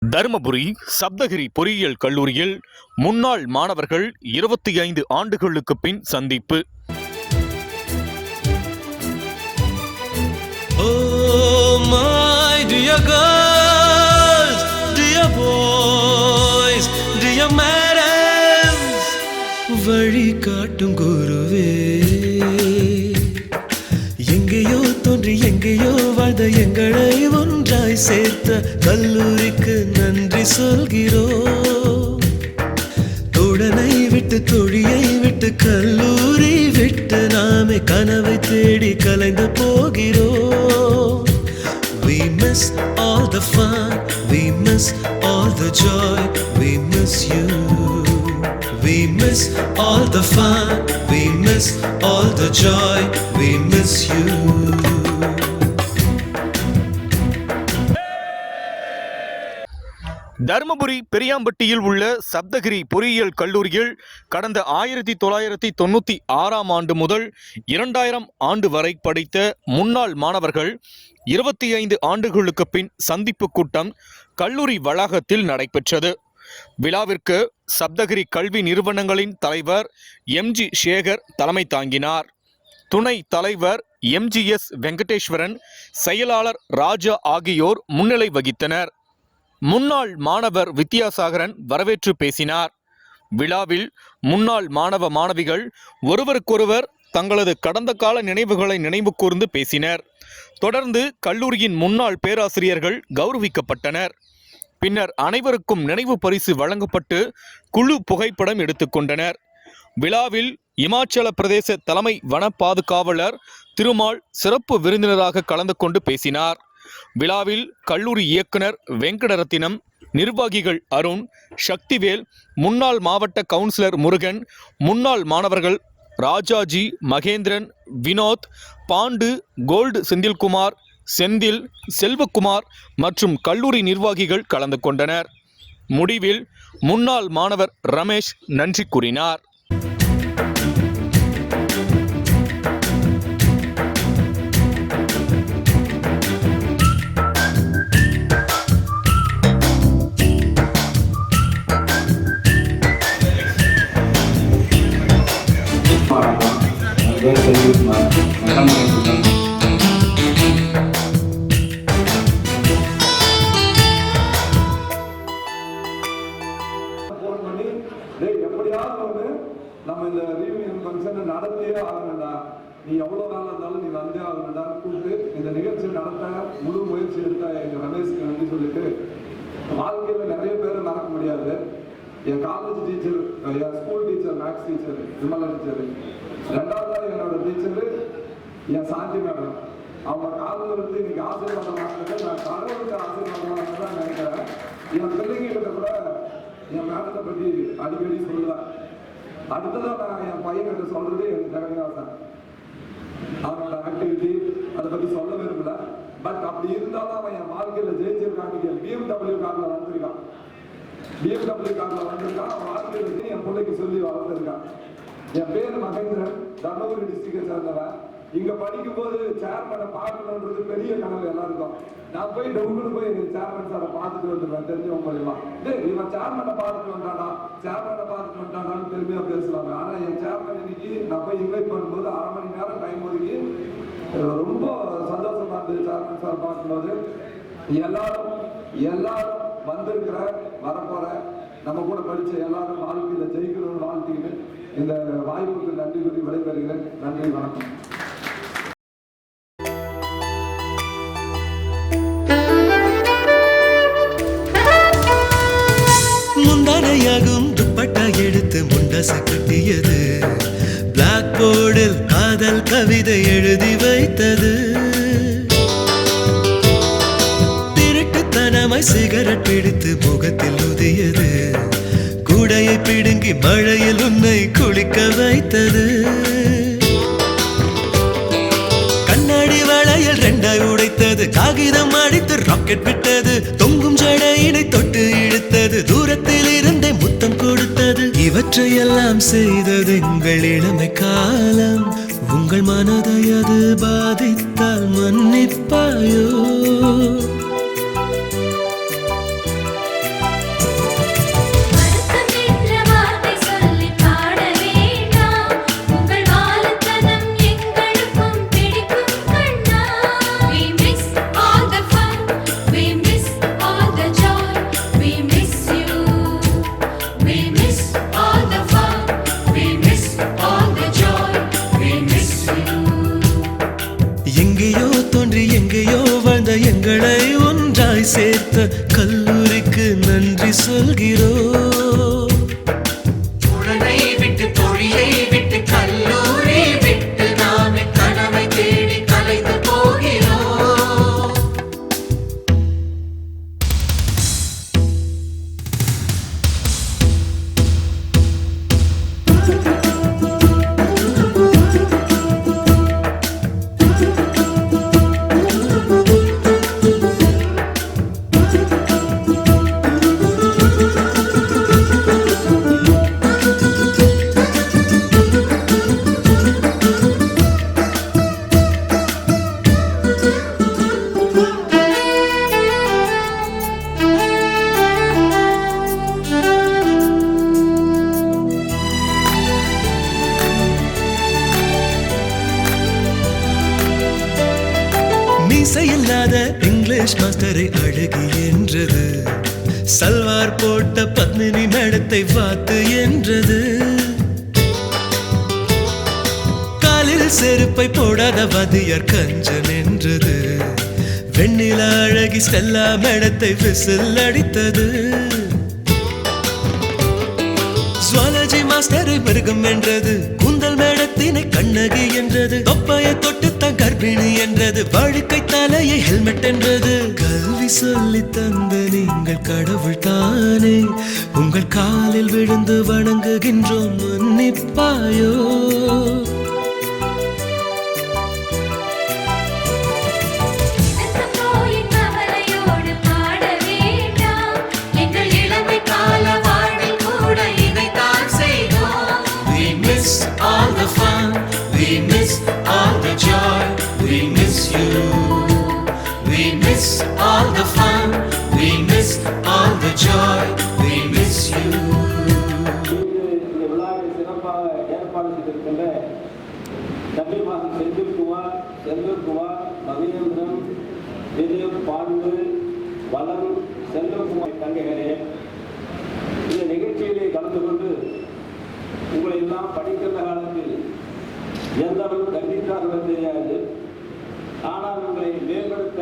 தருமபுரி சப்தகிரி பொறியியல் கல்லூரியில் முன்னாள் மாணவர்கள் 25 ஆண்டுகளுக்கு பின் சந்திப்பு. Oh my dear girls, dear boys, dear madams, வழி காட்டும் குருவே, எங்கேயோ தோன்றி எங்கேயோ வாழ்ந்த எங்களை ஒன்றாய் சேர்த்த கல்லூரிக்கு நன்றி சொல்கிறோம். தோழனை விட்டு தொழியை விட்டு கல்லூரி விட்டு நாமே கனவை தேடி கலைந்து போகிறோம். We miss all the fun, we miss all the joy, we miss you. We miss all the fun, we miss all the joy, we miss you. Dharmapuri பெரியாம்பட்டியில் உள்ள சப்தகிரி பொறியியல் கல்லூரியில் கடந்த 1996 ஆண்டு முதல் 2000 ஆண்டு வரை படித்த முன்னாள் மாணவர்கள் 25 ஆண்டுகளுக்கு பின் சந்திப்பு கூட்டம் கல்லூரி வளாகத்தில் நடைபெற்றது. விழாவிற்கு சப்தகிரி கல்வி நிறுவனங்களின் தலைவர் எம்ஜி சேகர் தலைமை தாங்கினார். துணை தலைவர் எம்ஜிஎஸ் வெங்கடேஸ்வரன், செயலாளர் ராஜா ஆகியோர் முன்னிலை வகித்தனர். முன்னாள் மாணவர் வித்யாசாகரன் வரவேற்று பேசினார். விழாவில் முன்னாள் மாணவ மாணவிகள் ஒருவருக்கொருவர் தங்களது கடந்த கால நினைவுகளை நினைவு கூர்ந்து பேசினர். தொடர்ந்து கல்லூரியின் முன்னாள் பேராசிரியர்கள் கௌரவிக்கப்பட்டனர். பின்னர் அனைவருக்கும் நினைவு பரிசு வழங்கப்பட்டு குழு புகைப்படம் எடுத்துக்கொண்டனர். விழாவில் இமாச்சல பிரதேச தலைமை வன பாதுகாவலர் திருமால் சிறப்பு விருந்தினராக கலந்து கொண்டு பேசினார். விழாவில் கல்லூரி இயக்குனர் வெங்கடரத்தினம், நிர்வாகிகள் அருண், சக்திவேல், முன்னாள் மாவட்ட கவுன்சிலர் முருகன், முன்னாள் மாணவர்கள் ராஜாஜி, மகேந்திரன், வினோத், பாண்டு, கோல்டு, செந்தில்குமார், செந்தில், செல்வகுமார் மற்றும் கல்லூரி நிர்வாகிகள் கலந்து கொண்டனர். முடிவில் முன்னாள் மாணவர் ரமேஷ் நன்றி கூறினார். நம்ம இந்த ரீயூனியன் ஃபங்க்ஷன் நடத்தியே ஆகணும்டா, நீ எவ்வளோ நாள் இருந்தாலும் நீ வந்தே ஆகணும்டான்னு கூப்பிட்டு இந்த நிகழ்ச்சி நடத்த முழு முயற்சி எடுத்த எங்கள் ரமேஷ்க்கு நன்றி சொல்லிட்டு, வாழ்க்கையில் நிறைய பேரை மறக்க முடியாது. என் காலேஜ் டீச்சர், என் school teacher, maths teacher Vimala teacher, ரெண்டாவதாக என்னோட டீச்சரு என் சாந்தி மேடம். அவங்க காலில் இருந்து இன்னைக்கு ஆசீர்வாதம் வாங்கினது நான் கடவுளுக்கு ஆசீர்வாதம் வாங்கினது தான் நினைக்கிறேன். என் பிள்ளைங்கிட்ட கூட என் மேடத்தை பற்றி அடிக்கடி சொல்லுவேன். அடுத்ததான் நான் என் பையன்கிட்ட சொல்றது எனக்கு ஜெகநாதன், அவனோட ஆக்டிவிட்டி அதை பற்றி சொல்ல விரும்பல. பட் அப்படி இருந்தாலும் அவன் என் வாழ்க்கையில் ஜெயிச்சிருக்கான்னு BMW காரில் வந்திருக்கான். BMW காரில் வந்திருக்கான். அவன் வாழ்க்கையில் என் பிள்ளைக்கு சொல்லி வளர்ந்துருக்கான். என் பேர் மகேந்திரன், தர்மபுரி டிஸ்ட்ரிக்டை சேர்ந்தவன். இங்க படிக்கும் போது சேர்மனை பார்க்கணுன்றது பெரிய கனவு எல்லாருக்கும். நான் போய் டவுன்னு போய் சேர்மன் சாரை பார்த்துட்டு வந்துடுவேன். தெரிஞ்சவங்க மூலியமா இவன் சேர்மனை பார்த்துட்டு வந்தானா, சேர்மனை பார்த்துட்டு வந்தானான்னு பெருமையா பேசுவாங்க. ஆனா என் சேர்மன் இன்னைக்கு நான் போய் இன்வைட் பண்ணும்போது 1/2 மணி நேரம் டைம் ஒதுக்கி ரொம்ப சந்தோஷமா இருந்தது. சேர்மன் சார் பார்க்கும்போது எல்லாரும் வந்திருக்கிற வரப்போற நம்ம கூட படிச்ச எல்லாரும் வாழ்க்கையில ஜெயிக்கணும்னு வாழ்த்திக்கிட்டு இந்த வாய்ப்புக்கு நன்றி கூறி விடைபெறுகிறேன். நன்றி, வணக்கம். முந்தானையாகும் துப்பட்டா எடுத்து முண்டச கட்டியது, பிளாக் போர்டில் காதல் கவிதை எழுதி வைத்தது, திருட்டுத்தனமாய் சிகரெட் பிடித்து முகத்தில் ஊதியது, கூடையை பிடுங்கி மழையில் உன்னை குளிக்க வைத்தது, கண்ணாடி வளையல் 2ஆய் உடைத்தது, காகிதம் அடித்து ராக்கெட் விட்டது, தொங்கும் ஜடையினை தொட்டு இழுத்தது, தூரத்தில் இருந்தே முத்தம் கொடுத்தது. இவற்றையெல்லாம் செய்தது எங்கள் இளமை காலம். உங்கள் மனதை அது பாதித்தால் மன்னிப்பாயோ? நன்றி சொல்கிறோம். உடனை விட்டு தொழிலை விட்டு கல்லூரி விட்டு நாமே கனவை தேடி கலைந்து போகிறோம். மீசையில்லாத இங்கிலீஷ் மாஸ்டரை அழகி என்றது, சல்வார் போட்ட பத்மினி மேடத்தை பார்த்து என்றது, காலில் செருப்பை போடாத வாதியார் கஞ்சன் என்றது, வெண்ணில அழகி ஸ்டெல்லா மேடத்தை விசில் அடித்தது, ஜுவாலஜி மாஸ்டரை மிருகம் என்றது, கூந்தல் மேடத்தினை கண்ணகி என்றது, தொப்பையை தொட்டுத்தான் கர்ப்பிணி என்றது, வாழ்க்கை தலையை ஹெல்மெட் என்றது. கல்வி சொல்லி தந்த நீங்கள் கடவுள் தானே, உங்கள் காலில் விழுந்து வணங்குகின்றோம், மன்னிப்பாயோ. All the fun, we miss all the joy, we miss you. We miss all the fun, we miss all the joy, we miss you. இந்த விழாவை சிறப்பாக ஏற்பாடு செய்திருக்கின்ற தமிழ் மாதம் செந்தில்குமார், மகேந்திரன், விஜயம், பாண்டு, வளம், செல்வகுமார் தங்கைகளே, இந்த நிகழ்ச்சியிலே கலந்து கொண்டு உங்களை எல்லாம் படிக்கிற காலத்தில் எந்த அளவு கண்டித்தார்கள் தெரியாது. ஆனால் உங்களை மேம்படுத்த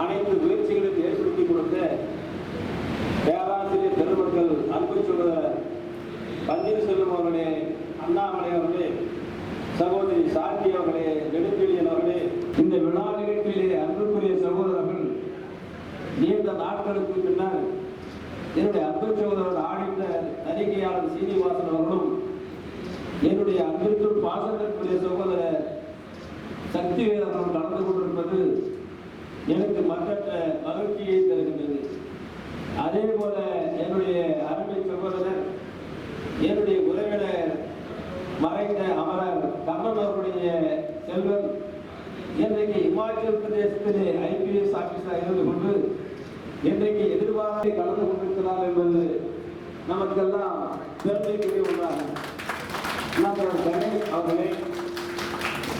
அனைத்து முயற்சிகளுக்கு ஏற்படுத்தி கொடுத்த பேராசிரியர் பெருமக்கள் அன்பு சொல்லுகிற பன்னீர்செல்வம் அவர்களே, அண்ணாமலை அவர்களே, சகோதரி சாந்தி அவர்களே, நெடுஞ்செழியன் அவர்களே, இந்த விழா நிகழ்ச்சியிலே அன்புக்குரிய சகோதரர்கள், நீண்ட நாட்களுக்கு பின்னர் என்னுடைய அன்பு சகோதரர் ஆடித்த தணிக்கையாளர் சீனிவாசன் அவர்களும், என்னுடைய அன்பிற்கும் பாசத்திற்குரிய சகோதரர் சக்திவேல் அவர்கள் கலந்து கொண்டிருப்பது எனக்கு மற்றற்ற மகிழ்ச்சியை தருகின்றது. அதே போல என்னுடைய அருமை சகோதரர், என்னுடைய உறவினர், மறைந்த அமரர் கண்ணன் அவர்களுடைய செல்வன் இன்றைக்கு இமாச்சல் பிரதேசத்திலே IPS ஆபீஸாக இருந்து கொண்டு இன்றைக்கு எதிர்பார்த்து கலந்து கொண்டிருக்கிறார் என்பது நமக்கெல்லாம் பெருமைக்குரிய ஒன்றாகும். நண்பர் கணேஷ் அவர்களே,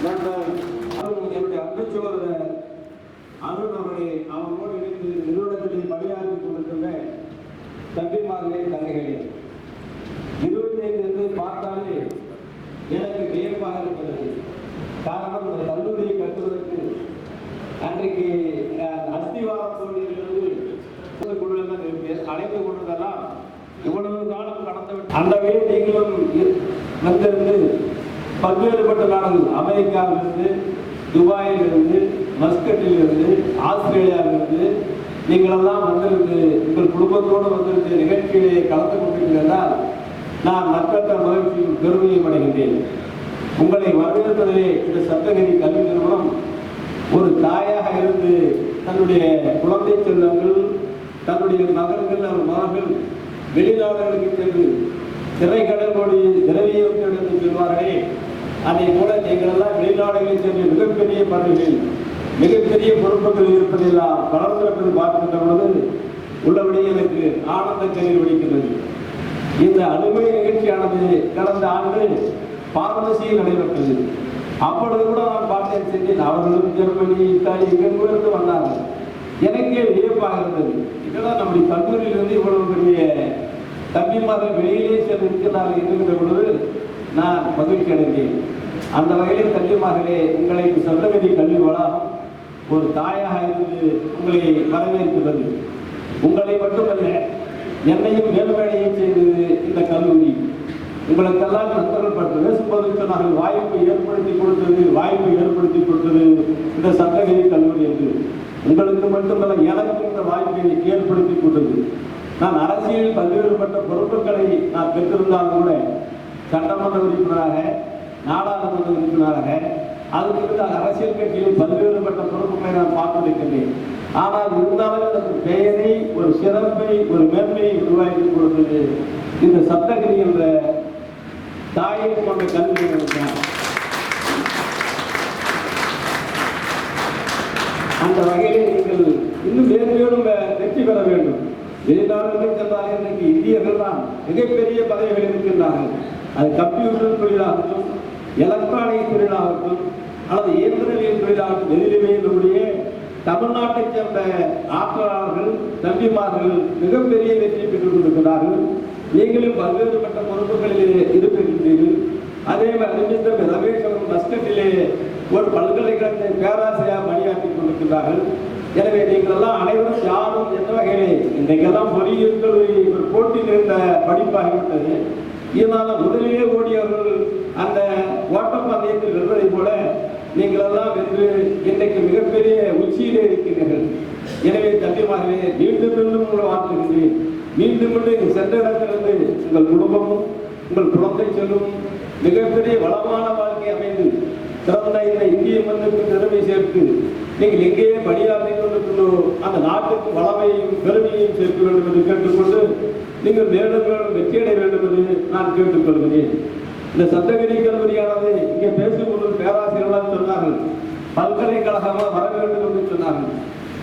நண்பர் என்னுடைய அன்பு சகோதரர் அருண் அவர்களே, அவர்களோடு இணைந்து நிறுவனத்திலே பணியாற்றி கொண்டிருக்கின்ற தம்பிமார்களே, தங்கைகளே, 25 என்று பார்த்தாலே எனக்கு வியப்பாக இருக்கிறது. காரணம், இந்த கல்லூரியை கட்டுவதற்கு அன்றைக்கு அஸ்திவாரம் தோல்வியிலிருந்து அழைத்து கொண்டதெல்லாம் இவ்வளவு காலம் கடந்துவிட்டு அந்த வழி நீங்களும் வந்திருந்து பல்வேறுபட்ட நாடுகள், அமெரிக்காவிலிருந்து, துபாயிலிருந்து, மஸ்கட்டிலிருந்து, ஆஸ்திரேலியாவிலிருந்து நீங்களெல்லாம் வந்திருந்து உங்கள் குடும்பத்தோடு வந்திருந்து நிகழ்ச்சியிலே கலந்து கொண்டிருக்கிறதால் நான் மற்றற்ற மகிழ்ச்சியும் பெருமையும் அடைகின்றேன். உங்களை வரவேற்பதிலே இந்த சப்தகிரி கல்வி நிறுவனம் ஒரு தாயாக இருந்து தன்னுடைய குழந்தை செல்வங்கள், தன்னுடைய மகன்கள், மகன்கள் வெளிநாடுகளுக்கு சென்று திரைக்கடலோடு திரவியம் எடுத்து செல்வார்களே, அதை போல நீங்கள் எல்லாம் வெளிநாடுகளில் சென்று மிகப்பெரிய பதவிகள், மிகப்பெரிய பொறுப்புகள் இருப்பதெல்லாம் வளர்ந்திருப்பது பார்க்கின்ற பொழுது உள்ளபடி எனக்கு ஆனந்த கண்ணீர் வடிக்கிறது. இந்த அலுவலக நிகழ்ச்சியானது கடந்த ஆண்டு பார்மசியில் நடைபெற்றது. அப்பொழுது கூட நான் பார்த்தேன், செஞ்சேன். அவர்களும் ஜெர்மனி, இத்தாலி எங்கிருந்து வந்தார்கள். எனக்கே வியப்பாக இருந்தது. இதெல்லாம் நம்முடைய கல்லூரியிலிருந்து இவ்வளவு பெரிய தம்பிமார்கள் வெளியிலே சென்று இருக்கிறார்கள் என்கின்ற பொழுது நான் மகிழ்ச்சி அடைந்தேன். அந்த வகையில் தம்பிமார்களே, உங்களை சப்தகிரி கல்வி வளாகம் ஒரு தாயாக இருந்து உங்களை வரவேற்கிறது. உங்களை மட்டுமல்ல, என்னையும் மேல்மேடையும் செய்தது இந்த கல்லூரி. உங்களுக்கெல்லாம் நண்பர்கள் பற்றி பேசும்போது சொன்னார்கள், வாய்ப்பை ஏற்படுத்தி கொடுத்தது இந்த சட்டகிரி கல்லூரி என்று. உங்களுக்கு மட்டுமல்ல, எனக்கு இந்த வாய்ப்பை ஏற்படுத்தி கொடுத்தது. நான் அரசியலில் பல்வேறுபட்ட பொறுப்புகளை நான் பெற்றிருந்தாலும் கூட சட்டமன்ற உறுப்பினராக, நாடாளுமன்ற உறுப்பினராக, அதுக்கு அரசியல் கட்சியில் பல்வேறுபட்ட பொறுப்புகளை நான் பார்த்திருக்கின்றேன். ஆனால் இருந்தாலும் அதற்கு பெயரை, ஒரு சிறப்பை, ஒரு மேன்மையை உருவாக்கி கொடுத்தது இந்த சப்தகிரி என்ற தாயை கொண்ட கல்வி நிறுவனம். அந்த வகையிலே நீங்கள் இன்னும் மேலும் வெற்றி பெற வேண்டும். வெளிநாடுகளில் சென்றார்கள். இன்றைக்கு இந்தியர்கள் தான் மிகப்பெரிய பதவிகள் இருக்கின்றார்கள். அது கம்ப்யூட்டர் தொழிலாகட்டும், எலக்ட்ரானிக் தொழிலாகட்டும், அல்லது இயந்திரவியல் தொழிலாகட்டும், எதிலுமே நம்முடைய தமிழ்நாட்டைச் சேர்ந்த ஆற்றலாளர்கள், தம்பிமார்கள் மிகப்பெரிய வெற்றி பெற்றுக் கொண்டிருக்கிறார்கள். நீங்களும் பல்வேறுபட்ட பொறுப்புகளிலே இருக்கின்றீர்கள். அதே மாதிரி ரமேஷ் அவர்கள் மஸ்கட்டிலே ஒரு பல்கலைக்கழகத்தை பேராசிரியர் பணியாற்றிக் கொண்டிருக்கிறார்கள். எனவே நீங்கள் எல்லாம் அனைவரும் யாரும் எந்த வகையிலே இன்றைக்கெல்லாம் பொறியியல் கல்லூரி ஒரு போட்டி நிறைந்த படிப்பாகிவிட்டது. இதனால் முதலிலே ஓடியவர்கள் அந்த ஓட்டப்பந்தயத்தில் வெல்வதை போல நீங்கள் எல்லாம் வென்று இன்றைக்கு மிகப்பெரிய உச்சியிலே இருக்கிறீர்கள். எனவே தம்பிமார்களே, மீண்டும் உங்களை வாழ்த்துகின்றேன். மீண்டும் சென்ற இடத்திலிருந்து உங்கள் குடும்பமும் உங்கள் குழந்தை செல்லும் மிகப்பெரிய வளமான வாழ்க்கை அமைந்து சிறந்த இந்த இந்திய மண்ணுக்கு திறமை சேர்த்து நீங்கள் எங்கேயே பணியாற்றிக் கொண்டிருக்கிறோ அந்த நாட்டுக்கு வளமையும் பெருமையையும் சேர்க்க வேண்டும் என்று கேட்டுக்கொண்டு நீங்கள் மேலும் மேலும் வெற்றியடைய வேண்டும் என்று நான் கேட்டுக்கொள்கிறேன். இந்த சப்தகிரி கல்லூரியானது இங்கே பேசிக்கொண்டு பேராசிரியர்களாக சொன்னார்கள், பல்கலைக்கழகமாக வர வேண்டும் என்று சொன்னார்கள்.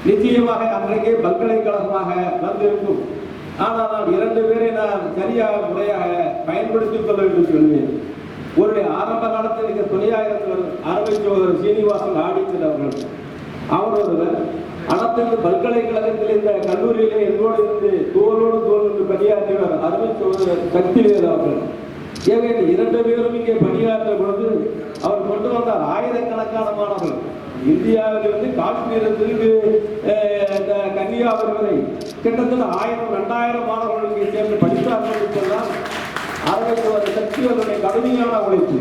நிச்சயமாக அன்றைக்கே பல்கலைக்கழகமாக வந்திருக்கும். ஆனால் நான் 2 பேரை நான் சரியாக முறையாக பயன்படுத்திக் கொள்ள வேண்டும் சொல்வேன். ஒரு ஆரம்ப காலத்தில் இங்கே துணையாக ஆரம்பித்தவர் சீனிவாசன் ஆடித்தர் அவர்கள். அவர் ஒருவர் அனைத்து பல்கலைக்கழகத்தில் இந்த கல்லூரியிலே என்னோடு இருந்து தோளோடு தோல் என்று பணியாற்றியவர் அருமைச்சோதர் சக்திவேல் அவர்கள். ஏக 2 பேரும் இங்கே பணியாற்ற பொழுது அவர் கொண்டு வந்தார் ஆயிரக்கணக்கான மாணவர்கள். இந்தியாவிலிருந்து காஷ்மீரத்திற்கு கன்னியாகுமரி வரை கிட்டத்தட்ட 1000-2000 மாணவர்கள் இங்கே சேர்ந்து படித்தார்கள் என்று சொன்னால் அருமைச்சோதர் சக்திவேலுடைய கடுமையான உழைப்பு,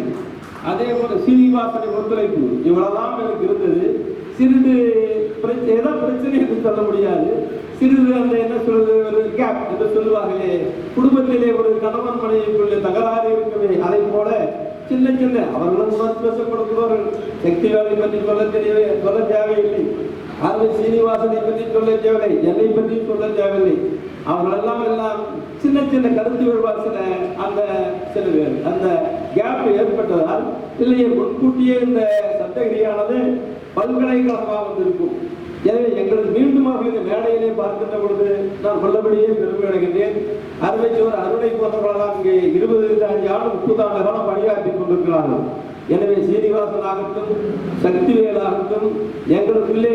அதே போல சீனிவாசனை ஒத்துழைப்பு இவ்வளவுதான் எனக்கு இருந்தது. சிறிது ஏதோ பிரச்சனை என்று சொல்ல முடியாது. சிறிது அந்த என்ன சொல்வது, ஒரு கேப் என்று சொல்லுவார்களே, குடும்பத்திலே ஒரு கணவன் மனைவிக்குள்ளே தகராறு இருக்கவே, அதை போல சின்ன சின்ன அவர்களும் உணர்ச்சி வசப்படுத்துவார்கள். சக்திவேலை பற்றி சொல்ல தேவையில்லை, அருமை சீனிவாசனை பற்றி சொல்ல தேவையில்லை, என்னை பற்றி சொல்ல தேவையில்லை. அவர்களெல்லாம் சின்ன சின்ன கருத்து வேறுபாடு அந்த சில பேர் அந்த கேப் ஏற்பட்டதால் இல்லையே முன்கூட்டியே இந்த சப்தகிரியானது பல்கலைக்கழகமாக வந்திருக்கும். எனவே எங்களுக்கு மீண்டும் இந்த மேடையிலே பார்க்கின்ற பொழுது நான் சொல்லபடியே பெருமை அடைகின்றேன். அருமைச்சோர் அருணை போன்றவர்களால் இங்கே 25 ஆண்டு 30 ஆண்டு காலம் பணியாற்றி கொண்டிருக்கிறார்கள். எனவே சீனிவாசன் ஆகட்டும், சக்திவேலாகட்டும், எங்களுக்குள்ளே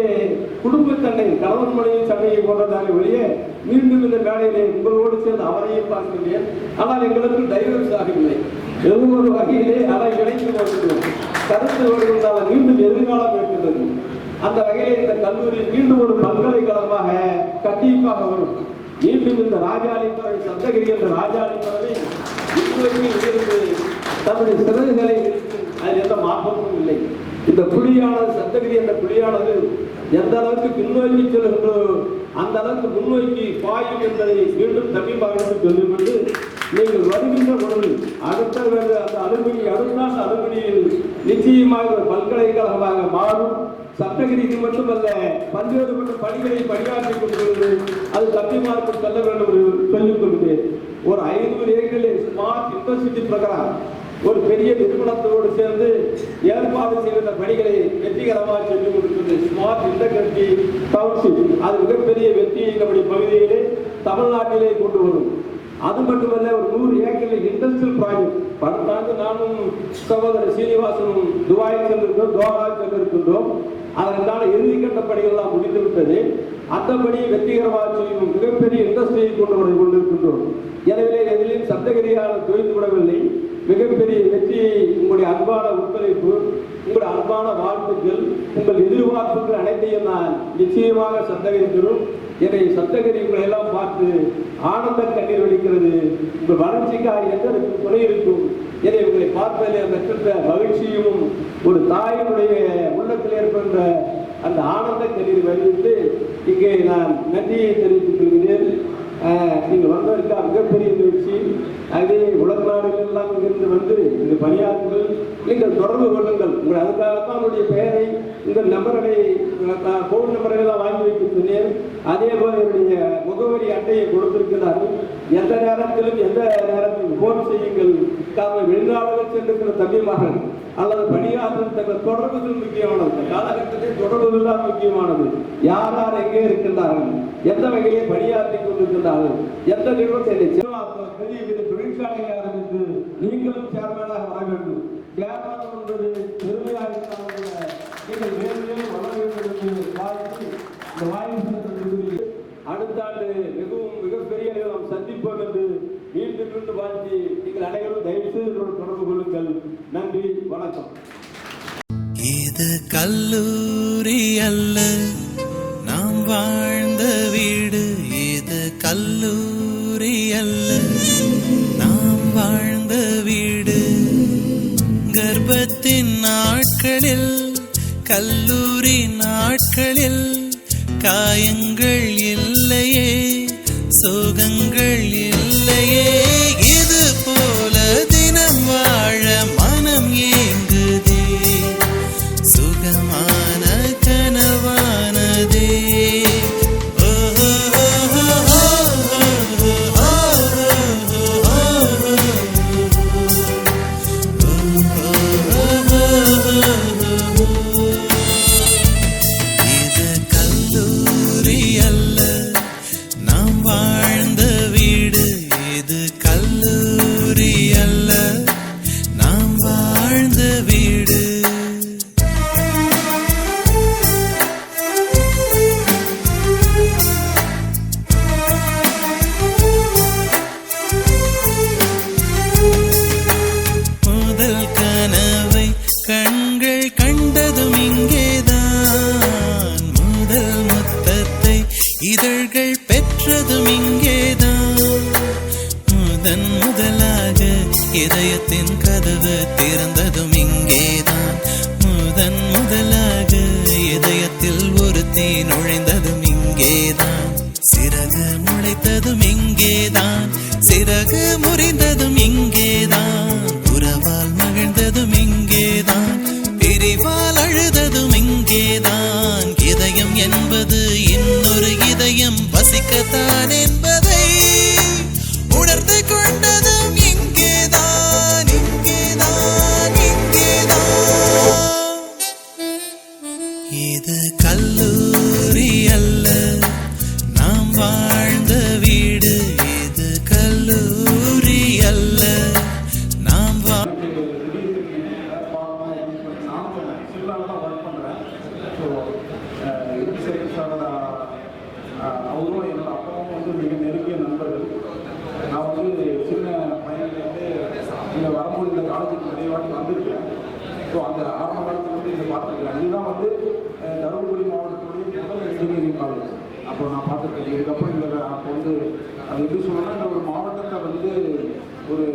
குடும்பத்தண்டை கணவன் மனைவி சண்டையை போன்றதாக வெளியே மீண்டும் இந்த மேடையிலே உங்களோடு சேர்ந்து அவரையும் பார்க்கின்றேன். ஆனால் எங்களுக்கு டைவர்ஸ் ஆகவில்லை. எதுவும் ஒரு வகையிலே அதை இணைத்து வருகிறோம். கருத்து வருவதால் மீண்டும் எதிர்காலம் இருக்கின்றது. அந்த வகையிலே இந்த கல்லூரி மீண்டும் ஒரு பல்கலைக்கழகமாக கண்டிப்பாக வரும். மீண்டும் இந்த ராஜாளிப்பறவை சப்தகிரி என்ற ராஜாளிப்பறவை இருந்து தன்னுடைய சிறகுகளை அதில் எந்த மாற்றமும் இல்லை. இந்த புலியானது சப்தகிரி என்ற புலியானது எந்த அளவுக்கு பின்னோக்கி செல்கின்றோ அந்த அளவுக்கு முன்னோக்கி பாயும் என்பதை மீண்டும் தமிழ்பாக சொல்லிக்கொண்டு நீங்கள் வருகின்ற பொழுது அடுத்த அந்த அலுமினியில் நிச்சயமாக ஒரு பல்கலைக்கழகமாக மாறும். சப்தகிரி இது மட்டுமல்ல, பல்வேறுபட்ட பணிகளை பணியாற்றிக் கொண்டிருக்கிறது. அது தம்பிமாருக்கு செல்ல வேண்டும் என்று சொல்லிக் கொள்கிறேன். ஒரு 500 ஏக்கரில் ஸ்மார்ட் யூனிவர்சிட்டி ப்ரோக்ராம் ஒரு பெரிய நிறுவனத்தோடு சேர்ந்து ஏற்பாடு செய்கின்ற பணிகளை வெற்றிகரமாக சொல்லிக் கொடுக்கிறது. ஸ்மார்ட் இன்டகிரிட்டி டவுன்ஷிப் அது மிகப்பெரிய வெற்றியை நம்முடைய பகுதியிலே தமிழ்நாட்டிலே கொண்டு வரும். அது மட்டுமல்ல, ஒரு 100 ஏக்கரில் இண்டஸ்ட்ரியல் ப்ராஜெக்ட் படுத்தாண்டு நானும் சகோதரர் சீனிவாசனும் துபாயில் சென்றிருக்கிறோம், தோஹாவில் சென்றிருக்கின்றோம். அதற்கான இறுதிக்கட்ட பணிகள்லாம் முடிந்துவிட்டது. அந்த பணியை வெற்றிகரமாக செய்யும் மிகப்பெரிய இண்டஸ்ட்ரியை கொண்டு வந்து கொண்டிருக்கின்றோம். எனவே எதிலும் சப்தகிரியால் தொய்ந்து விடவில்லை. மிகப்பெரிய வெற்றியை உங்களுடைய அன்பான ஒத்துழைப்பு, உங்களுடைய அன்பான வாழ்த்துக்கள், உங்கள் எதிர்பார்ப்பு பாதுகாப்புகள் அனைத்தையும் நான் நிச்சயமாக சந்தேகிக்கிறோம். என்னை சப்தகிரிகளை எல்லாம் பார்த்து ஆனந்த கண்ணீர் வடிக்கிறது. உங்கள் வளர்ச்சிக்காக எந்த குறை இருக்கும். என்னை உங்களை பார்ப்பதில் பெற்ற மகிழ்ச்சியும் ஒரு தாயினுடைய உள்ளத்தில் ஏற்படுகின்ற அந்த ஆனந்த கண்ணீர் வடித்து இங்கே நான் நன்றியை தெரிவித்துக் கொள்கிறேன். நீங்கள் வந்ததற்கா மிகப்பெரிய நிகழ்ச்சி. அதே உலக நாடுகள் எல்லாம் இங்கிருந்து வந்து இந்த பணியாற்றுங்கள். நீங்கள் தொடர்பு கொள்ளுங்கள். உங்கள் அதுக்காகத்தான் உங்களுடைய பெயரை உங்கள் நம்பர்களை ஃபோன் நம்பர்களை தான் வாங்கி வைக்க சொன்னேன். அதே போல் என்னுடைய முகவரி அட்டையை கொடுத்திருக்கிறார்கள். எந்த நேரத்திலும் ஃபோன் செய்யுங்கள். வெளிநாடுகள் சென்றிருக்கிற தம்பிமார்கள் அல்லது பணியாற்றும் தங்கள் தொடர்புகள் முக்கியமானது. இந்த காலகட்டத்தில் தொடர்புகள் தான் முக்கியமானது. யார் யார் எங்கே இருக்கின்றார்கள், எந்த வகையிலே பணியாற்றி கொண்டிருக்கின்றார்கள், எந்த நிறுவனத்தை பெரிய பெரிய தொழிற்சாலையை ஆரம்பித்து நீங்களும் சேர்மேனாக வர வேண்டும். சேர்மன் என்பது பெருமையாக இருந்தால் நீங்கள் மேலும் வர வேண்டும் என்று வாழ்த்து இந்த வாய்ப்பு அடுத்த ஆண்டு மிகப்பெரிய நாம் சந்திப்போம் என்று மீண்டும் வாழ்த்தி நீங்கள் அனைவரும் தயவு செய்து தொடர்பு கொள்ளுங்கள். நன்றி, வணக்கம். இது கல்லூரி அல்ல, நாம் வாழ்ந்த வீடு. இது கல்லூரி அல்ல, நாம் வாழ்ந்த வீடு. கர்ப்பத்தின் நாட்களில், கல்லூரி நாட்களில் காயங்கள் இல்லையே, சோகங்கள் இல்லையே. இது போல தினம் வாழ மனம் ஏங்குதே, சுகமான கனவானதே. இது கல்லூரி அல்ல, நாம் வாழ்ந்த வீடு. இது கல்லூரி அல்ல, நாம் வாழ்ந்த வீடு. முதல் கனவை கண்கள் கண்டதும் இங்கேதான், முதல் முத்தத்தை இதழ்கள் பெற்றதும் இங்கேதான், முதலாக இதயத்தின் கதவு திறந்ததும் இங்கேதான், முதலாக இதயத்தில் ஒருத்தி நுழைந்ததும் இங்கேதான், சிறகு முளைத்ததும் இங்கேதான், சிறகு முறிந்ததும் இங்கேதான், உறவால் மகிழ்ந்ததும் இங்கேதான், பிரிவால் அழுததும் இங்கேதான். இதயம் என்பது இன்னொரு இதயம் வசிக்கத்தான் என்பதை உணர்ந்து கொண்டதும் இங்கேதான், இங்கேதான், இங்கேதான். இது கல்லூரி அல்ல, நாம் வாழ்ந்த வீடு. இது கல்லூரி அல்ல, நாம் அவரும் என்னோட அப்பாவும் வந்து மிக நெருங்கிய நண்பர்கள். நான் வந்து சின்ன பையன்லேருந்து இங்கே வரும்போது இந்த காலேஜுக்கு நிறைய வாட்டி வந்திருக்கேன். ஸோ அந்த ஆரம்ப காலத்தில் வந்து இதை பார்த்துருக்கேன். இதுதான் வந்து தருமபுரி மாவட்டத்துடைய முதல் இன்ஜினியரிங் காலேஜ். அப்போ நான் பார்த்துருக்கேன். இதுக்கப்புறம் இந்த அப்போ வந்து அது எப்படி சொல்லணும்னா, இந்த ஒரு மாவட்டத்தை வந்து ஒரு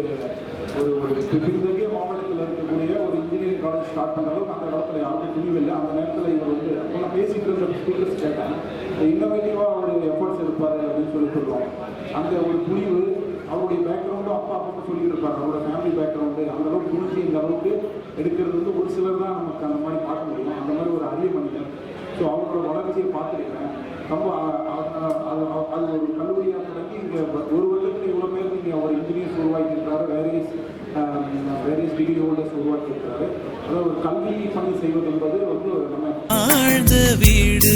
ஒரு பெரிய மாவட்டத்தில் இருக்கக்கூடிய ஒரு இன்ஜினியரிங் காலேஜ் ஸ்டார்ட் பண்ண அளவுக்கு அந்த காலத்தில் யாருக்கும் துணிவில்லை. அந்த நேரத்தில் இவர் வந்து அப்போ நான் பேசிட்டு இருந்த ஸ்பீக்கர்ஸ் கேட்டேன், இன்னோவேட்டிவாக ஒரு எஃபர்ட்ஸ் இருப்பார் அப்படின்னு சொல்லுவாங்க. அந்த ஒரு துணிவு, அவருடைய பேக்ரவுண்டும் அப்பா சொல்லிட்டு இருப்பார். அவரோட ஃபேமிலி பேக்ரவுண்டு அந்த அளவுக்கு துணிச்சு இந்த அளவுக்கு எடுக்கிறது வந்து ஒரு சிலர் தான் நமக்கு அந்த மாதிரி பார்க்க முடியும். அந்த மாதிரி ஒரு அரிய மனிதன். ஸோ அவரோட வளர்ச்சியை பார்த்துருக்கேன். ரொம்ப அது ஒரு கல்லூரியாக தொடங்கி இங்கே ஒரு வருடத்தில் இவ்வளோ பேர் இங்கே அவர் இன்ஜினியர்ஸ் உருவாக்கியிருக்காரு, வேரியஸ் டிகிரி ஹோல்டர்ஸ் உருவாக்கியிருக்காரு. அதாவது ஒரு கல்வி பணி செய்வது என்பது வந்து நம்ம ஆழ்ந்த வீடு.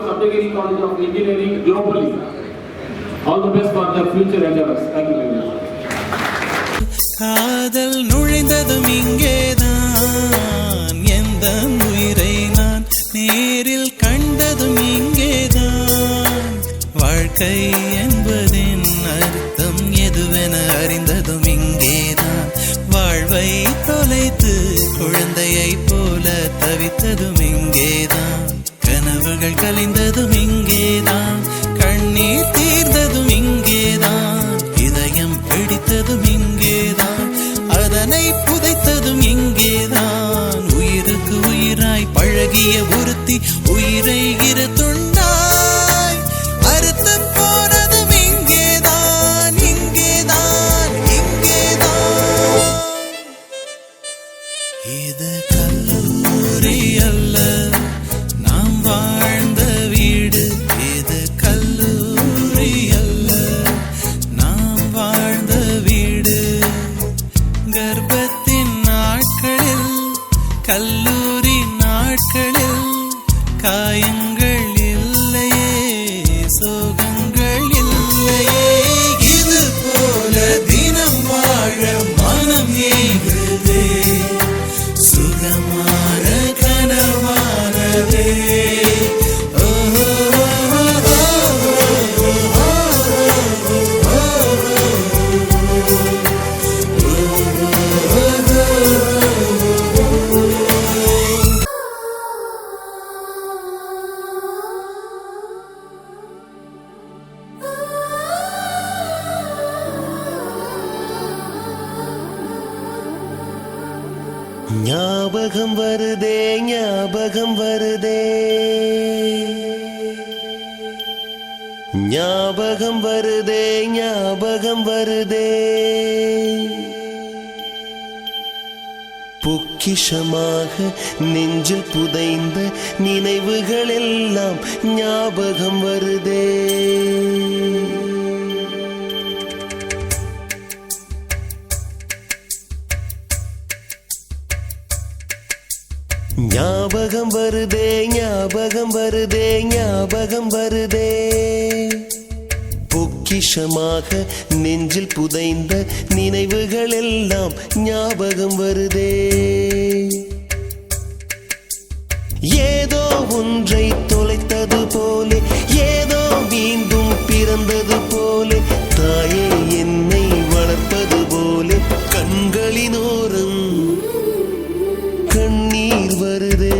Saptagiri College of Engineering globally. All the best for their future endeavors. Thank you very much. காதல் நுழைந்ததும் இங்கேதான், எந்த உந்தன் உயிரை நான் நேரில் கண்டதும் இங்கேதான். வாழ்க்கை என்பதின் அர்த்தம் எதுவென அறிந்ததும் இங்கேதான். வாழ்வை தொலைத்து குழந்தையை போல தவித்ததும் இங்கேதான். கனவுகள் கலைந்ததும் இங்கேதான். கண்ணீர் தீர்ந்ததும் இங்கேதான். இதயம் பிடித்ததும் இங்கேதான். அதனை புதைத்ததும் இங்கேதான். உயிருக்கு உயிராய் பழகிய ஒருத்தி உயிரை இரு துண்டாய் அறுத்து போனதும் இங்கேதான். இங்கேதான், இங்கேதான். இது கல்லூரி அல்ல, நாம் வாழ்ந்த வீடு. இது கல்லூரி அல்ல, நாம் வாழ்ந்த வீடு. கர்ப்பத்தின் நாட்களில் கல்லூரி நாட்களில் காயங்கள் இல்லையே, சோகங்கள் இல்லையே. இது போல தினம் வாழ மனம் ஏங்குதே, சுகமான கனவானதே. ஞாபகம் வருதே, ஞாபகம் வருதே, ஞாபகம் வருதே, ஞாபகம் வருதே. பொக்கிஷமாக நெஞ்சில் புதைந்த நினைவுகள் எல்லாம் ஞாபகம் வருதே. ஞாபகம் வருதே, ஞாபகம் வருதே, ஞாபகம் வருதே. பொக்கிஷமாக நெஞ்சில் புதைந்த நினைவுகள் எல்லாம் ஞாபகம் வருதே. ஏதோ ஒன்றை தொலைத்தது போலே, ஏதோ மீண்டும் பிறந்தது போலே, தாயே என்னை வளர்ப்பது போலே கண்களினோரம் கண்ணீர் வருதே.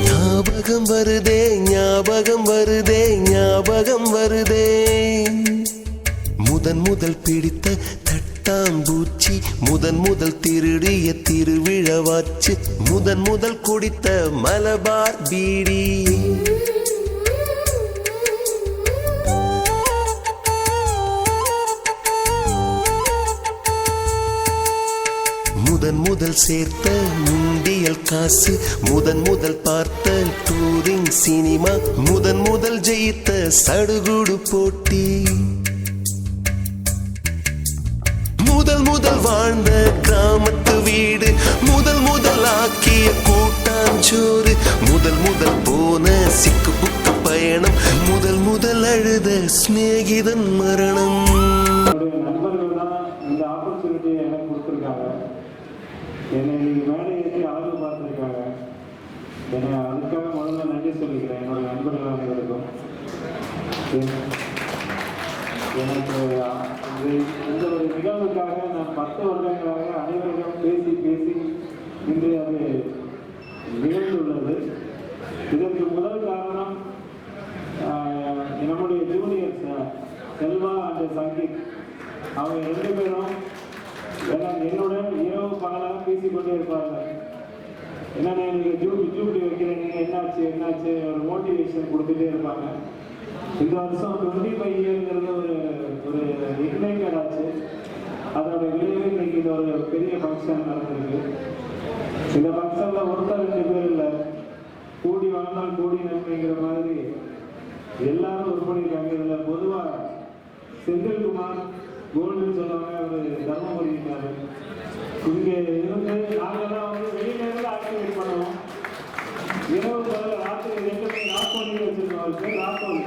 ஞாபகம் வருதே, ஞாபகம் வருதே, ஞாபகம் வருதே. முதன் முதல் பிடித்த தட்டாம்பூச்சி, முதன் முதல் திருடிய திருவிழவாச்சு, முதன் முதல் குடித்த மலபார் பீடி. முதன் முதல் சேர்த்த முண்டியல் காசு, முதன் முதல் பார்த்த டூரிங் சினிமா, முதன் முதல் ஜெயித்த சடுகுடு போட்டி, முதல் முதல் வாழ்ந்த கிராமத்து வீடு, முதல் முதல் ஆக்கிய கூட்டாஞ்சோறு, முதல் முதல் போன சிக்கு புக்கு பயணம், முதல் முதல் அழுத சிநேகிதன் மரணம். நண்பர்கள் தான் இந்த ஆப்பர்ச்சுனிட்டியை எனக்கு கொடுத்துருக்காங்க. என்னை மேடை ஏற்றி அழகு பார்த்துருக்காங்க. என்னை அதுக்காக முதல்ல நன்றி சொல்லிக்கிறேன் என்னோட நண்பர்கள் அனைவருக்கும். எனக்கு இந்த ஒரு நிகழ்வுக்காக நான் 10 வருடங்களாக அனைவரிடம் பேசி பேசி இன்று அது நிகழ்ந்துள்ளது. இதற்கு முதல் காரணம் நம்முடைய ஜூனியர்ஸ் செல்வா அண்ட் சங்கீத். அவங்க 2 பேரும் என்னுடன் இரவு பகலாக பேசிக்கொண்டே இருப்பாங்க. என்னென்ன நீங்கள் டியூட்டி வைக்கிறீங்க, என்னாச்சு என்னாச்சு ஒரு மோட்டிவேஷன் கொடுத்துட்டே இருப்பாங்க. இந்த வருஷம் 25 இயர்ங்கிறது ஒரு ஒரு இன்வைட்டட் ஆச்சு. அதோட விளைவு இன்னைக்கு இது ஒரு பெரிய ஃபங்க்ஷன் நடந்திருக்கு. இந்த ஃபங்க்ஷனில் ஒருத்தர் 2 பேர் இல்லை, கூடி வாழ்ந்தால் கூடி நன்மைங்கிற மாதிரி எல்லாரும் ஒர்க் பண்ணியிருக்காங்க. இதில் பொதுவாக செந்தில்குமார் கோல்டுன்னு சொல்லுவாங்க, அவர் தர்மபுரினார். இங்கே இருந்து நாங்கள்லாம் வந்து வெளியிலேருந்து ஆக்டிவேட் பண்ணுவோம். இரவு பகல் ராத்திரி 2 மணி ராக்கோலி வச்சிருக்கோம். அவர் பேர் ராக்கோலி.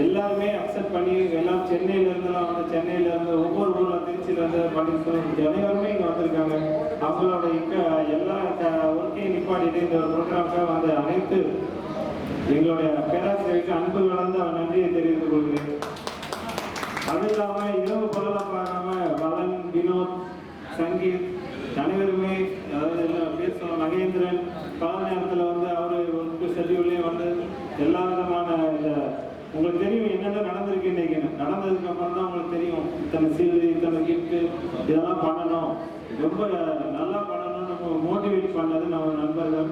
எல்லாருமே அக்செப்ட் பண்ணி எல்லாம் சென்னையிலேருந்துலாம் வந்து சென்னையிலேருந்து ஒவ்வொரு ஊரில் திருச்சியிலேருந்து பண்ணிட்டு அனைவருமே இங்கே வந்திருக்காங்க. அவங்களோட எல்லா ஒர்க்கையும் நிப்பாட்டிட்டு இந்த ப்ரோக்ராமுக்காக வந்து அனைத்து எங்களுடைய பேராசிரியருக்கு அன்பு கலந்து நன்றியை தெரிவித்துக் கொள்கிறேன். அது இல்லாமல் இரவு பகலாக பார்க்காம பலன், வினோத், சங்கீத் அனைவருமே, அதாவது எல்லாம் பேர் சொல்ல நகேந்திரன் பல நேரத்தில் வந்து அவர் ஒர்க்கு ஷெட்யூல்லே வந்து எல்லா விதமான இந்த உங்களுக்கு தெரியும் என்னென்ன நடந்திருக்கு. இன்னைக்கு நடந்ததுக்கு அப்புறம் தான் உங்களுக்கு தெரியும் இத்தனை சீல்டு, இத்தனை கிஃப்ட்டு இதெல்லாம் பண்ணணும், ரொம்ப நல்லா பண்ணணும்னு நம்ம மோட்டிவேட் பண்ணது நம்ம நண்பர்கள்.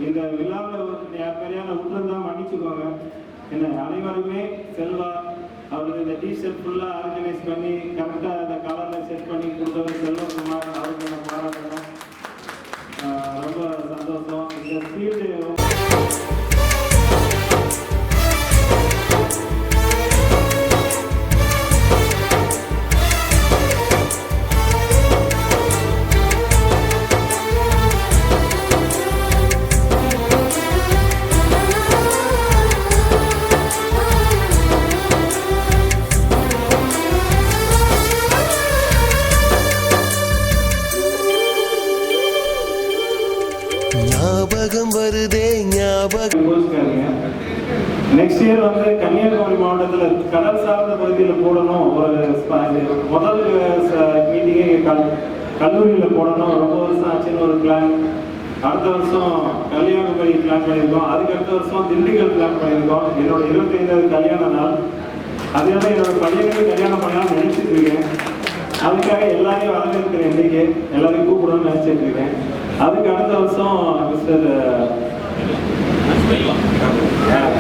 இந்த விழாவில் யாரையான விட்டுருந்தா மன்னிச்சுக்கோங்க. என்ன அனைவருமே செல்வா அவருக்கு இந்த டிஷர்ட் ஃபுல்லாக ஆர்கனைஸ் பண்ணி கரெக்டாக அந்த கலரில் செட் பண்ணி கொடுத்தவர் செல்வகுமார், அவருக்கு நான் பாராட்டணும். ரொம்ப சந்தோஷம். இந்த ஃபீல்டு ஞாபகம் வருதே ஞாபகம். நெக்ஸ்ட் இயர் வந்து கன்னியாகுமரி மாவட்டத்தில் கடல் சார்ந்த பகுதியில் போடணும். ஒரு முதல் மீட்டிங்கே கல்லூரியில் போடணும். ரொம்ப வருஷம் ஆச்சுன்னு ஒரு பிளான். அடுத்த வருஷம் கன்னியாகுமரி பிளான் பண்ணியிருக்கோம். அதுக்கு அடுத்த வருஷம் திண்டுக்கல் பிளான் பண்ணியிருக்கோம். என்னோட 25வது கல்யாண நாள். அதனால என்னோட பையனுக்கு கல்யாணம் பண்ணலாம்னு நினைச்சிட்டு இருக்கேன். அதுக்காக எல்லாரையும் வரவேற்கிறேன். இன்னைக்கு எல்லாரையும் கூப்பிடணும்னு நினைச்சிட்டு இருக்கேன். அதுக்கு அடுத்த வருஷம் மிஸ்டர்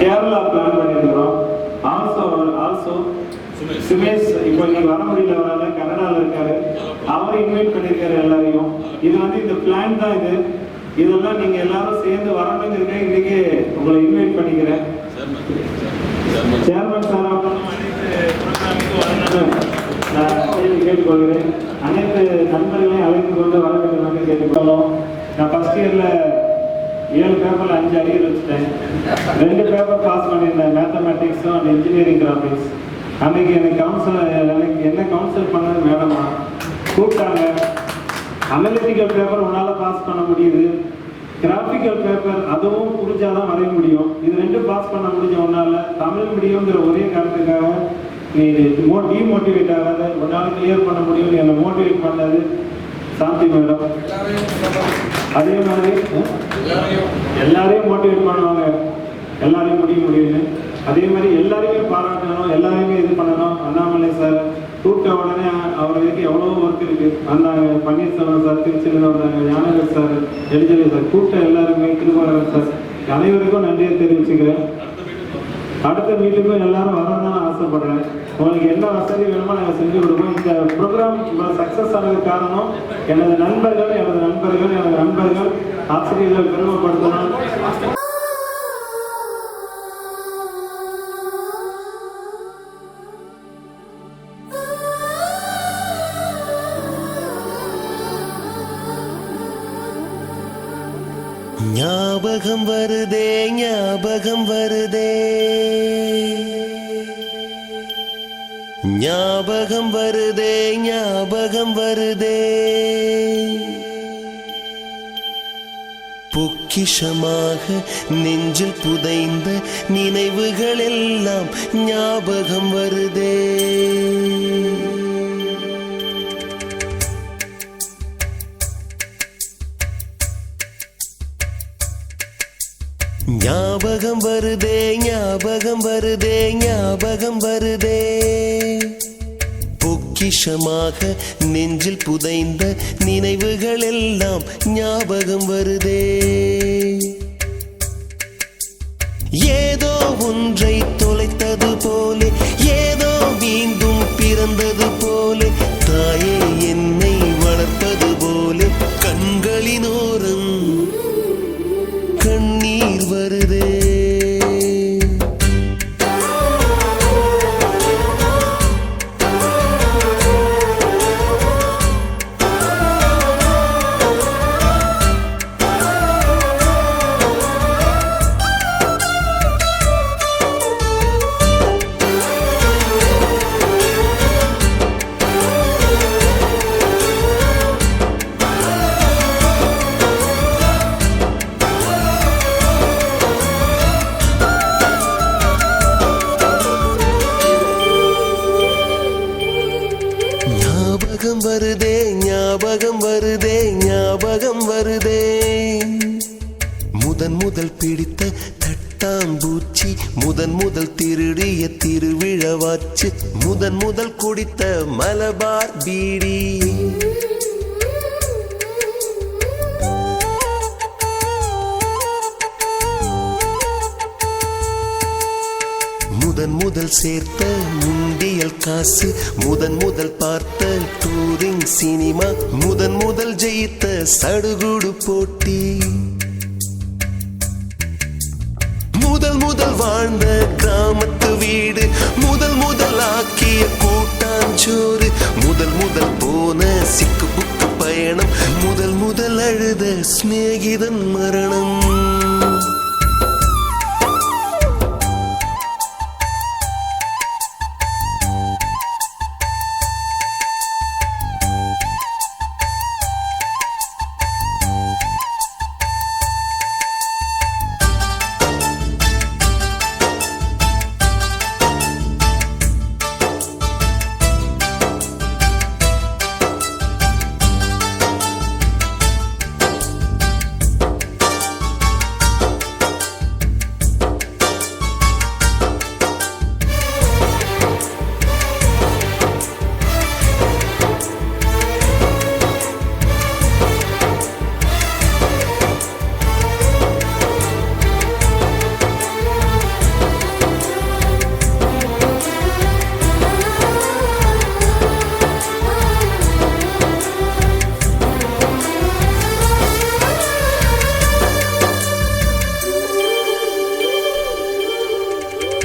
கேரளா பிளான் பண்ணியிருக்கிறோம். ஆல்சோ சுமேஷ் இப்போ நீங்கள் வர முடியல, வரால கனடாவில் இருக்காரு. அவரை இன்வைட் பண்ணியிருக்காரு எல்லாரையும். இது வந்து இந்த பிளான் தான். இதெல்லாம் நீங்கள் எல்லாரும் சேர்ந்து வரணும்னு இருக்க இன்னைக்கு உங்களை இன்வைட் பண்ணிக்கிறேன். சேர்மன் சார் நான் கேட்டுக்கொள்கிறேன். அனைத்து நண்பர்களையும் அழைத்து கொண்டு வர வேண்டும் என்று கேட்டுக்கொள்ளோம். நான் ஃபர்ஸ்ட் இயரில் 7 பேப்பரில் 5 அரியர் வச்சுட்டேன். 2 பேப்பர் பாஸ் பண்ணியிருந்தேன், மேத்தமேட்டிக்ஸும் அண்ட் இன்ஜினியரிங் கிராஃபிக்ஸ். அன்றைக்கி எனக்கு என்ன கவுன்சில் பண்ணது மேடமா கூப்பிட்டாங்க. அனலிட்டிக்கல் பேப்பர் உன்னால் பாஸ் பண்ண முடியுது, கிராஃபிக்கல் பேப்பர் அதுவும் புரிஞ்சாதான் வரைய முடியும். இது 2 பாஸ் பண்ண முடிஞ்ச உன்னால் தமிழ் மீடியம்ங்கிற ஒரே காரணத்துக்காக நீ டிமோட்டிவேட் ஆகாத, உன்னால் கிளியர் பண்ண முடியும்னு என்னை மோட்டிவேட் பண்ணது சாந்தி மேடம். அதே மாதிரி எல்லாரையும் மோட்டிவேட் பண்ணுவாங்க, எல்லாரையும் முடியும்னு. அதே மாதிரி எல்லாரையுமே பாராட்டணும், எல்லாரையுமே இது பண்ணணும். அண்ணாமலை சார் கூப்பிட்ட உடனே அவருக்கு எவ்வளோ ஒர்க் இருக்கு வந்தாங்க. பன்னீர்செல்வம் சார் திருச்சியில் வந்தாங்க, ஞானவேல் சார், எலிஜிபிள் சார், கூப்பிட்ட எல்லாருமே, திருவாரூர் சார், அனைவருக்கும் நன்றியை தெரிவிச்சுக்கிறேன். அடுத்த மீட்டுக்கும் எல்லாரும் வரணும்னு நான் ஆசைப்படுறேன். உங்களுக்கு என்ன வசதி வேணுமோ நாங்கள் செஞ்சு கொடுப்போம். இந்த ப்ரோக்ராம் சக்ஸஸ் ஆனதுக்கு காரணம் எனது நண்பர்கள் ஆசிரியர்கள் பெருமைப்படுத்தணும். ஞாபகம் வருதே ஞாபகம் வருதே ஞாபகம் வருதே ஞாபகம் வருதே பொக்கிஷமாக நெஞ்சில் புதைந்த நினைவுகள் எல்லாம் ஞாபகம் வருதே ஞாபகம் வருதே ஞாபகம் வருதே ஞாபகம் வருதே பொக்கிஷமாக நெஞ்சில் புதைந்த நினைவுகள் எல்லாம் ஞாபகம் வருதே ஏதோ ஒன்றை தொலைத்தது போலே ஏதோ மீண்டும் பிறந்தது போலே தாயே என்னை வளர்ப்பது போலே கண்களினோரம் கண்ணீர் வருதே ஞாபகம் வருதே ஞாபகம் வருதே ஞாபகம் வருதே முதன் முதல் பிடித்த தட்டாம்பூச்சி முதன் முதல் திருடிய திருவிழவாச்சு முதன் முதல் குடித்த மலபார் பீடி முதன் முதல் சேர்த்த முண்டியல் காசு முதன் முதல் பார்த்த டூரிங் சினிமா முதன் முதல் ஜெயித்த சடுகுடு போட்டி முதல் முதல் வாழ்ந்த கிராமத்து வீடு முதல் முதல் ஆக்கிய கூட்டாஞ்சோறு முதல் முதல் போன சிக்கு புக்கு பயணம் முதல் முதல் அழுத சிநேகிதன் மரணம்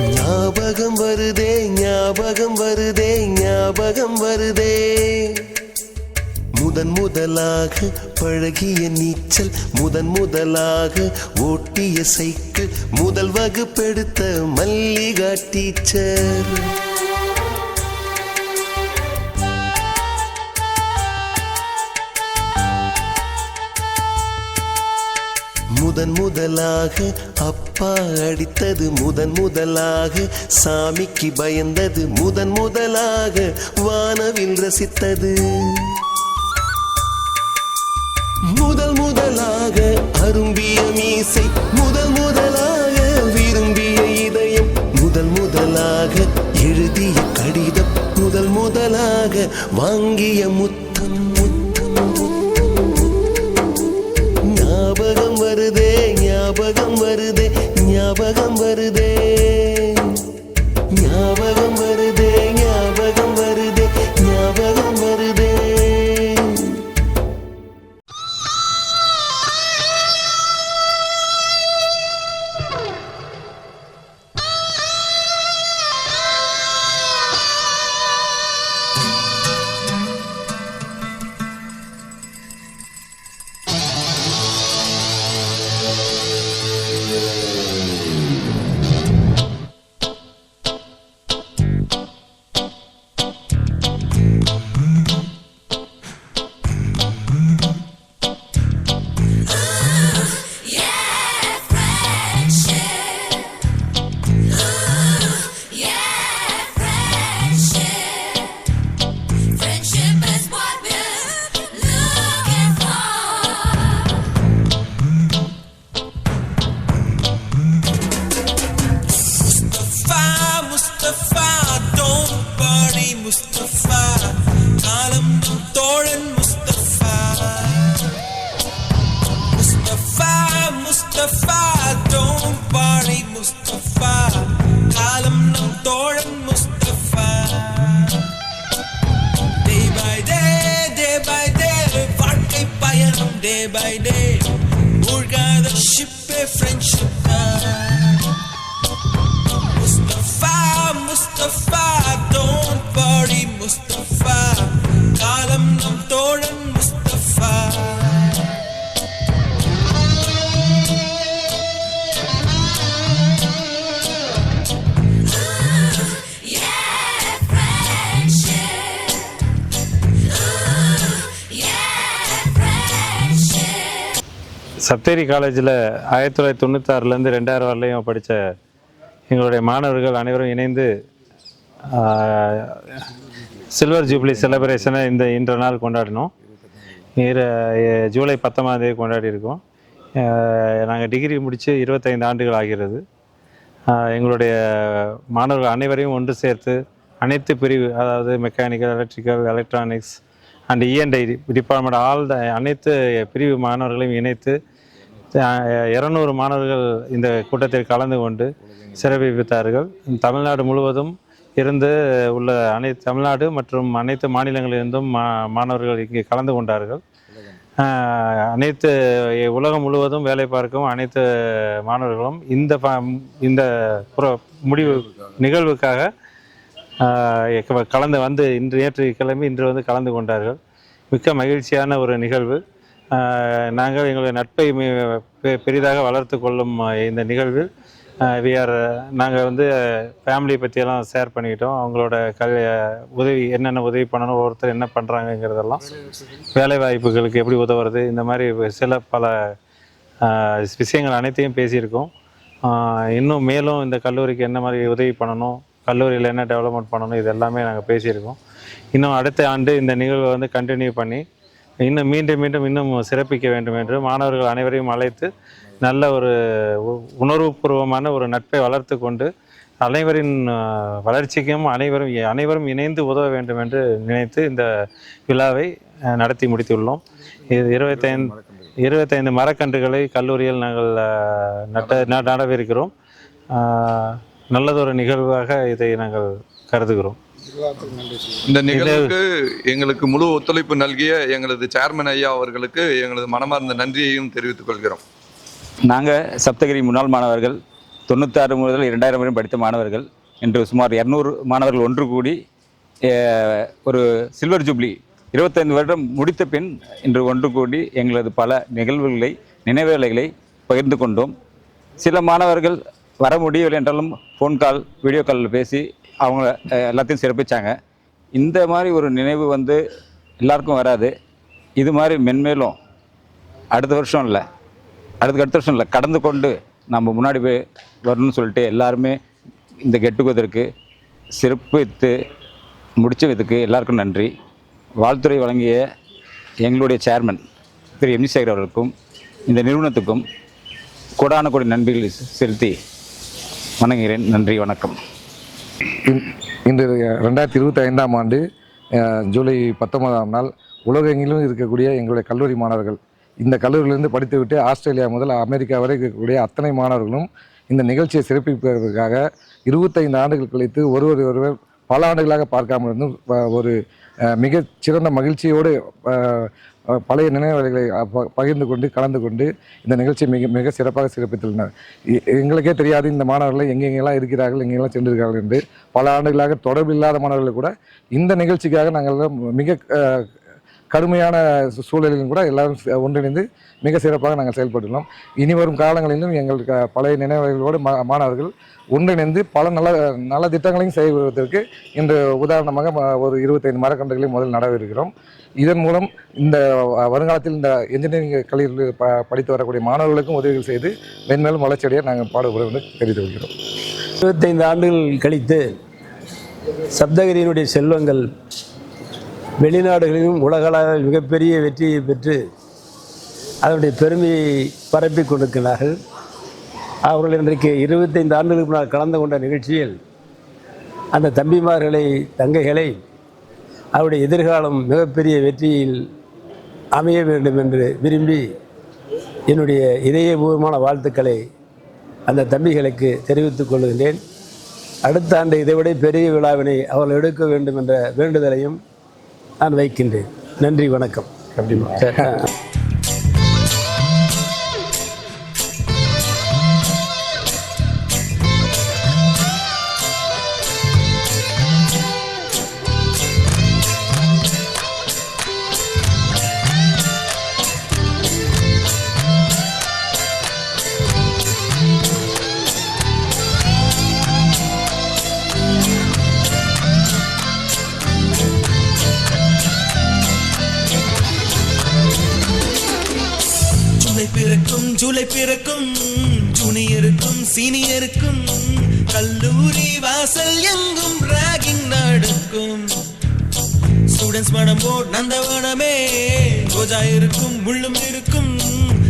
ஞாபகம் வருதே ஞாபகம் வருதே ஞாபகம் வருதே முதன் முதலாக பழகிய நீச்சல் முதன் முதலாக ஓட்டிய சைக்கிள் முதல் வகுப்பெடுத்த மல்லிகா டீச்சர் முதன் முதலாக அப்பா அடித்தது முதன் முதலாக சாமிக்கு பயந்தது முதன் முதலாக வானவில் ரசித்தது முதல் முதலாக அரும்பிய மீசை முதல் முதலாக விரும்பிய இதயம் முதல் முதலாக எழுதிய கடிதம் முதல் முதலாக வாங்கிய முத்தம் முத்தம் முத்தம் ஞாபகம் வருதே ஞாபகம் வருதே ஞாபகம் வருதே ஞாபகம் வருதே ஞாபகம் வருதே ஞாபகம் வருதே முஸ்தபா காலம் நம் தோழன் முஸ்தபா Day by day வாழ்க்கை பயணம் day by day மூழ்காத ஷிப்பே friendship Mustafa Mustafa don't worry Mustafa காலம் நம் தோழன் முஸ்தபா சப்தகிரி காலேஜில் 1996லேருந்து 2000 வரலையும் படித்த எங்களுடைய மாணவர்கள் அனைவரும் இணைந்து சில்வர் ஜூப்ளி செலிப்ரேஷனை இன்ற நாள் கொண்டாடினோம். ஜூலை 19ஆம் தேதி கொண்டாடியிருக்கோம். நாங்கள் டிகிரி முடித்து 25 ஆண்டுகள் ஆகிறது. எங்களுடைய மாணவர்கள் அனைவரையும் ஒன்று சேர்த்து அனைத்து பிரிவு, அதாவது mechanical, electrical, electronics and ENI department அனைத்து பிரிவு மாணவர்களையும் இணைத்து 200 மாணவர்கள் இந்த கூட்டத்தில் கலந்து கொண்டு சிறப்பித்தார்கள். தமிழ்நாடு முழுவதும் இருந்து உள்ள தமிழ்நாடு மற்றும் அனைத்து மாநிலங்களிலிருந்தும் மாணவர்கள் இங்கே கலந்து கொண்டார்கள். அனைத்து உலகம் முழுவதும் வேலை பார்க்கும் அனைத்து மாணவர்களும் இந்த முடிவு நிகழ்வுக்காக கலந்து வந்து நேற்று கிளம்பி இன்று வந்து கலந்து கொண்டார்கள். மிக்க மகிழ்ச்சியான ஒரு நிகழ்வு. நாங்கள் எங்களுடைய நட்பை பெரிதாக வளர்த்து கொள்ளும் இந்த நிகழ்வில் நாங்கள் வந்து ஃபேமிலியை பற்றியெல்லாம் ஷேர் பண்ணிக்கிட்டோம். அவங்களோட உதவி என்னென்ன உதவி பண்ணணும், ஒவ்வொருத்தர் என்ன பண்ணுறாங்கங்கிறதெல்லாம், வேலை வாய்ப்புகளுக்கு எப்படி உதவுறது, இந்த மாதிரி பல விஷயங்கள் அனைத்தையும் பேசியிருக்கோம். இன்னும் மேலும் இந்த கல்லூரிக்கு என்ன மாதிரி உதவி பண்ணணும், கல்லூரியில் என்ன டெவலப்மெண்ட் பண்ணணும், இது எல்லாமே நாங்கள் பேசியிருக்கோம். இன்னும் அடுத்த ஆண்டு இந்த நிகழ்வை வந்து கண்டினியூ பண்ணி இன்னும் மீண்டும் இன்னும் சிறப்பிக்க வேண்டும் என்று மாணவர்கள் அனைவரையும் அழைத்து நல்ல ஒரு உணர்வுபூர்வமான ஒரு நட்பை வளர்த்து கொண்டு அனைவரின் வளர்ச்சிக்கும் அனைவரும் இணைந்து உதவ வேண்டும் என்று நினைத்து இந்த விழாவை நடத்தி முடித்துள்ளோம். இது 25 மரக்கன்றுகளை கல்லூரியில் நாங்கள் நடவிருக்கிறோம். நல்லதொரு நிகழ்வாக இதை நாங்கள் கருதுகிறோம். இந்த நிகழ்வுக்கு எங்களுக்கு முழு ஒத்துழைப்பு நல்கிய எங்களது சேர்மன் ஐயா அவர்களுக்கு எங்களது மனமார்ந்த நன்றியையும் தெரிவித்துக் கொள்கிறோம். நாங்கள் சப்தகிரி முன்னாள் மாணவர்கள் 96 முதல் 2000 வரை படித்த மாணவர்கள் இன்று சுமார் 200 மாணவர்கள் ஒன்று கூடி ஒரு சில்வர் ஜூப்ளி 25 வருடம் முடித்த பின் இன்று ஒன்று கூடி எங்களது பல நினைவுகளை பகிர்ந்து கொண்டோம். சில மாணவர்கள் வர முடியவில்லை என்றாலும் ஃபோன் கால், வீடியோ காலில் பேசி அவங்க எல்லாத்தையும் சிறப்பித்தாங்க. இந்த மாதிரி ஒரு நினைவு வந்து எல்லாருக்கும் வராது. இது மாதிரி மென்மேலும் அடுத்த வருஷம் இல்லை கடந்து கொண்டு நம்ம முன்னாடி போய் வரணும்னு சொல்லிட்டு எல்லாருமே இந்த கெட்டுக்குவதற்கு சிறப்பித்து முடிச்சதுக்கு எல்லாருக்கும் நன்றி. வாழ்த்துறை வழங்கிய எங்களுடைய சேர்மன் திரு எம்ஜி சேகர் அவர்களுக்கும் இந்த நிறுவனத்துக்கும் கோடான கோடி நன்றிகளை செலுத்தி வணங்குகிறேன். நன்றி, வணக்கம். இன்று 2025ஆம் ஆண்டு ஜூலை 19ஆம் நாள் உலகெங்கிலும் இருக்கக்கூடிய எங்களுடைய கல்லூரி மாணவர்கள், இந்த கல்லூரியிலிருந்து படித்துவிட்டு ஆஸ்திரேலியா முதல் அமெரிக்கா வரை இருக்கக்கூடிய அத்தனை மாணவர்களும் இந்த நிகழ்ச்சியை சிறப்பிப்பதற்காக 25 ஆண்டுகள் கழித்து ஒருவர் பல ஆண்டுகளாக பார்க்காமல் இருந்தும் ஒரு மிகச்சிறந்த மகிழ்ச்சியோடு பழைய நினைவுகளை பகிர்ந்து கொண்டு கலந்து கொண்டு இந்த நிகழ்ச்சியை மிக சிறப்பாக சிறப்பித்துள்ளனர். எங்களுக்கே தெரியாது இந்த மாணவர்களை எங்கெங்கெல்லாம் இருக்கிறார்கள், எங்கெல்லாம் சென்றிருக்கிறார்கள் என்று. பல ஆண்டுகளாக தொடர்பில்லாத மாணவர்கள் கூட இந்த நிகழ்ச்சிக்காக நாங்கள் மிக கடுமையான சூழலிலும் கூட எல்லாரும் ஒன்றிணைந்து மிக சிறப்பாக நாங்கள் செயல்பட்டுள்ளோம். இனி வரும் காலங்களிலும் எங்கள் பழைய நினைவுகளோடு மாணவர்கள் ஒன்றிணைந்து பல நல்ல திட்டங்களையும் செய்வதற்கு இன்று உதாரணமாக ஒரு 25 மரக்கன்றுகளையும் முதல் நடவிருக்கிறோம். இதன் மூலம் இந்த வருங்காலத்தில் இந்த என்ஜினியரிங் கல்லூரியில் படித்து வரக்கூடிய மாணவர்களுக்கும் உதவிகள் செய்து மென்மேலும் வளர்ச்சியடைய நாங்கள் பாடுபடுவோம் என்று தெரிவித்து கொள்கிறோம். 25 ஆண்டுகள் கழித்து சப்தகிரியினுடைய செல்வங்கள் வெளிநாடுகளிலும் உலகளவில் மிகப்பெரிய வெற்றியை பெற்று அதனுடைய பெருமையை பரப்பி கொண்டிருக்கிறார்கள். அவர்கள் இன்றைக்கு 25 ஆண்டுகளுக்கு முன்னால் கலந்து கொண்ட நிகழ்ச்சியில் அந்த தம்பிமார்களை, தங்கைகளை அவருடைய எதிர்காலம் மிகப்பெரிய வெற்றியில் அமைய வேண்டும் என்று விரும்பி என்னுடைய இதயபூர்வமான வாழ்த்துக்களை அந்த தம்பிகளுக்கு தெரிவித்துக் கொள்கின்றேன். அடுத்த ஆண்டு இதைவிட பெரிய விழாவினை அவர்கள் எடுக்க வேண்டும் என்ற வேண்டுதலையும் நான் வைக்கின்றேன். நன்றி, வணக்கம். கண்டிப்பாக. ஜூலை பிறக்கும் ஜூனியருக்கும் சீனியருக்கும் கல்லூரி வாசல் எங்கும் ராகிங் நடக்கும். ஸ்டூடெண்ட்ஸ் மனம் போட் நந்தவனமே ரோஜா இருக்கும் முள்ளும் இருக்கும்.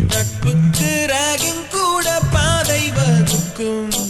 நட்புக்கு ராகிங் கூட பாதை வகுக்கும்.